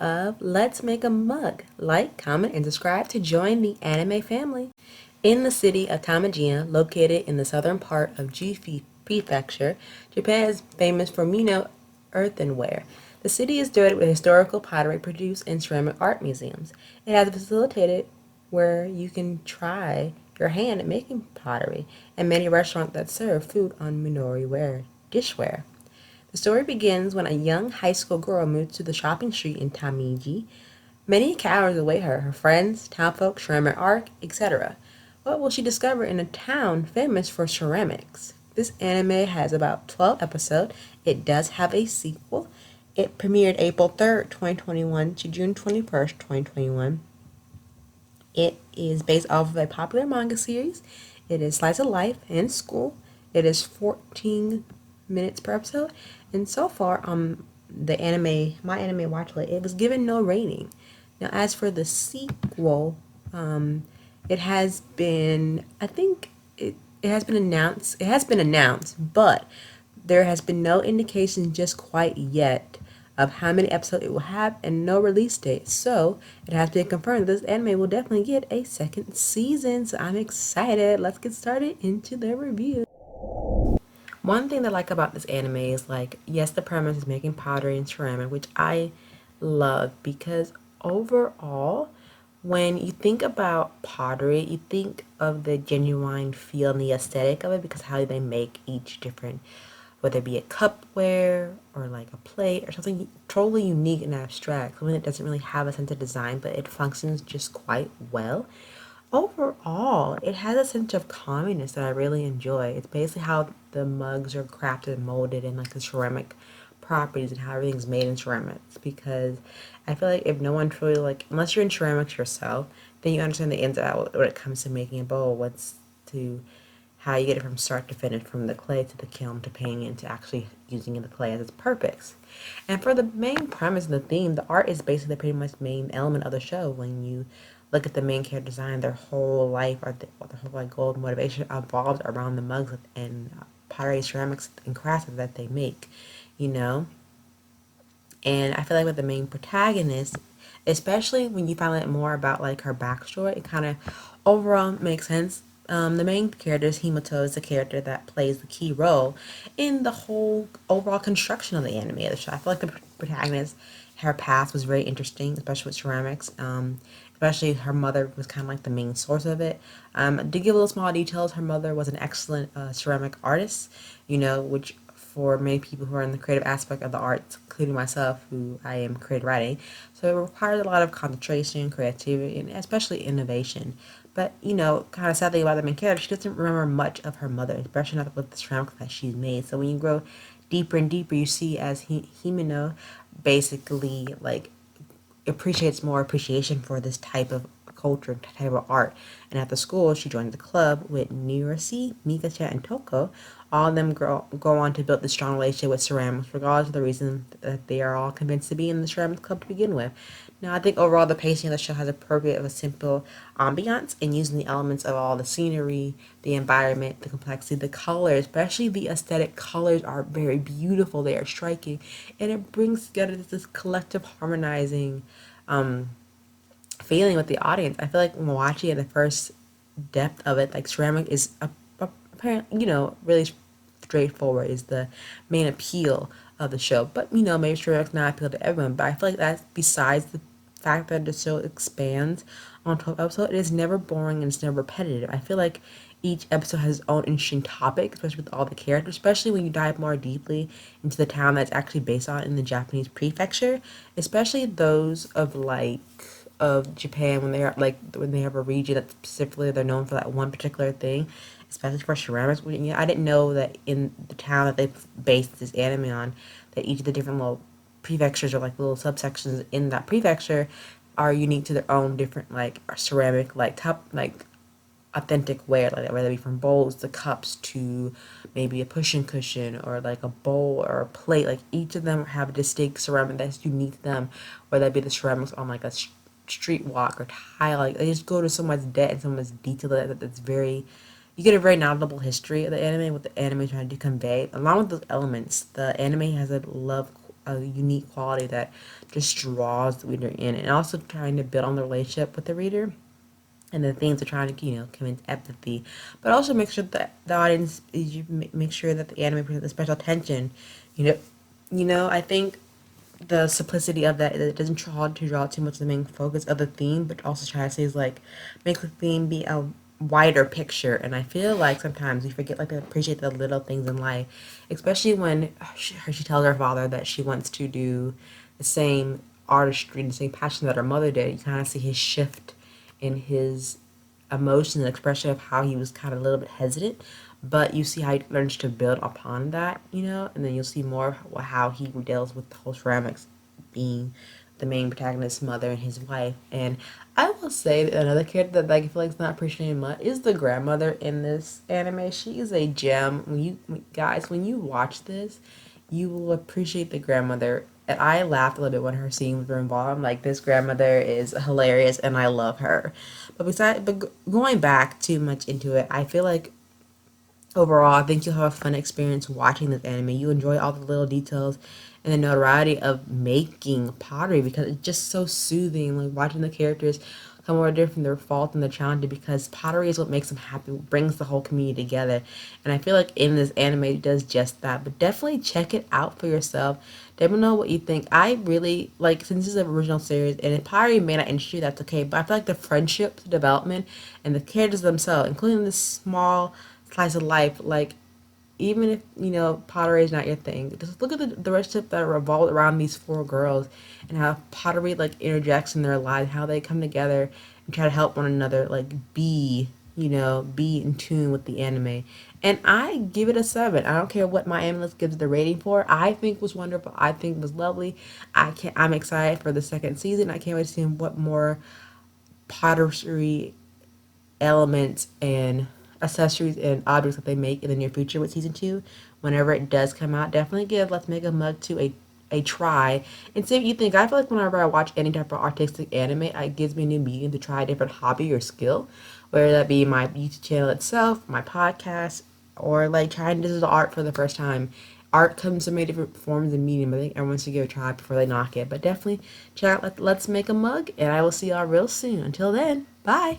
of Let's Make a Mug. Like, comment, and subscribe to join the anime family. In the city of Tamagiya, located in the southern part of Gifu Prefecture, Japan is famous for Mino earthenware. The city is dotted with historical pottery produced in ceramic art museums. It has facilitated where you can try your hand at making pottery and many restaurants that serve food on Minori ware dishware. The story begins when a young high school girl moves to the shopping street in Tamiji. Many encounters await her, her friends, townfolk, ceramic art, etc. What will she discover in a town famous for ceramics? This anime has about 12 episodes. It does have a sequel. It premiered April 3rd, 2021 to June 21st, 2021. It is based off of a popular manga series. It is slice of life and school. It is 14 minutes per episode, and so far, the anime, my anime watch list, it was given no rating. Now, as for the sequel, it has been, I think it has been announced. It has been announced, but there has been no indication just quite yet of how many episodes it will have and no release date. So it has been confirmed that this anime will definitely get a second season. So I'm excited. Let's get started into the review. One thing that I like about this anime is like, yes, the premise is making pottery and ceramic, which I love because overall, when you think about pottery, you think of the genuine feel and the aesthetic of it because how they make each different, whether it be a cupware or like a plate or something totally unique and abstract, something that doesn't really have a sense of design, but it functions just quite well. Overall, it has a sense of calmness that I really enjoy. It's basically how the mugs are crafted and molded and like the ceramic properties and how everything's made in ceramics. Because I feel like if no one truly like, unless you're in ceramics yourself, then you understand the ins and outs when it comes to making a bowl. What's to how you get it from start to finish, from the clay to the kiln to painting it to actually using the clay as its purpose. And for the main premise and the theme, the art is basically pretty much the main element of the show. When you look at the main character design, their whole life or their whole like goal and motivation evolves around the mugs and pottery, ceramics, and crafts that they make. You know, and I feel like with the main protagonist, especially when you find out more about like her backstory, it kind of overall makes sense. The main character is Himoto is the character that plays the key role in the whole overall construction of the anime of the show. I feel like the protagonist, her past was very interesting, especially with ceramics. Especially her mother was kind of like the main source of it. To give a little small details, her mother was an excellent ceramic artist, you know, which for many people who are in the creative aspect of the arts, including myself, who I am creative writing. So it requires a lot of concentration, creativity, and especially innovation. But, you know, kind of sadly about the main character, she doesn't remember much of her mother, especially not with the ceramics that she's made. So when you grow deeper and deeper, you see as Himeno basically like appreciates more appreciation for this type of culture, type of art. And at the school, she joined the club with Nirasi, Mikacha, and Toko. All of them go on to build this strong relationship with ceramics, regardless of the reason that they are all convinced to be in the ceramics club to begin with. Now, I think overall the pacing of the show has appropriate of a simple ambiance and using the elements of all the scenery, the environment, the complexity, the colors, especially the aesthetic colors are very beautiful. They are striking, and it brings together this collective harmonizing feeling with the audience. I feel like when watching it, the first depth of it, like ceramic is apparent, you know, really straightforward is the main appeal of the show. But you know, maybe ceramic's not appeal to everyone. But I feel like that's besides the fact that the show expands on 12 episodes, it is never boring and it's never repetitive. I feel like each episode has its own interesting topic, especially with all the characters, especially when you dive more deeply into the town that's actually based on in the Japanese prefecture, especially those of like of Japan when they are like when they have a region that specifically they're known for that one particular thing, especially for ceramics. You know, I didn't know that in the town that they based this anime on, that each of the different little prefectures or like little subsections in that prefecture are unique to their own different like ceramic like top like authentic wear, like whether it be from bowls to cups to maybe a pushing cushion or like a bowl or a plate. Like each of them have a distinct ceramic that's unique to them, whether it be the ceramics on like a street walk or tile. Like they just go to so much depth and so much detail that's very. You get a very notable history of the anime, what the anime trying to convey. Along with those elements, the anime has a love a unique quality that just draws the reader in, and also trying to build on the relationship with the reader and the things are trying to convince empathy, but also make sure that the audience is you make sure that the anime presents special attention. You know, I think the simplicity of that is it doesn't try to draw too much of the main focus of the theme, but also try to say is like make the theme be a wider picture. And I feel like sometimes we forget like to appreciate the little things in life, especially when she tells her father that she wants to do the same artistry and the same passion that her mother did. You kind of see his shift in his emotion and expression of how he was kind of a little bit hesitant, but you see how he learns to build upon that, and then you'll see more how he deals with the whole ceramics being the main protagonist's mother and his wife. And I will say that another character that I feel like is not appreciated much is the grandmother in this anime. She is a gem. When you watch this, you will appreciate the grandmother. And I laughed a little bit when her scenes were involved. I'm like, this grandmother is hilarious, and I love her. Going back too much into it, I feel like overall, I think you'll have a fun experience watching this anime. You enjoy all the little details and the notoriety of making pottery because it's just so soothing. Like watching the characters come over from their fault and their challenges because pottery is what makes them happy, brings the whole community together. And I feel like in this anime it does just that. But definitely check it out for yourself. Let me know what you think. I really like since this is an original series and it pottery may not interest you, that's okay. But I feel like the friendship development and the characters themselves, including this small slice of life, like even if pottery is not your thing, just look at the relationship that revolved around these four girls and how pottery like interjects in their lives, how they come together and try to help one another, like be in tune with the anime. And I give it a 7. I don't care what my analyst gives the rating for. I think was wonderful. I think was lovely. I'm excited for the second season. I can't wait to see what more pottery elements and accessories and objects that they make in the near future with season 2 whenever it does come out. Definitely give Let's Make a Mug 2 a try and see what you think. I feel like whenever I watch any type of artistic anime, it gives me a new medium to try a different hobby or skill, whether that be my YouTube channel itself, my podcast, or like trying digital art for the first time. Art comes in many different forms and medium. I think everyone should give it a try before they knock it. But definitely check out Let's Make a Mug, and I will see y'all real soon. Until then, bye.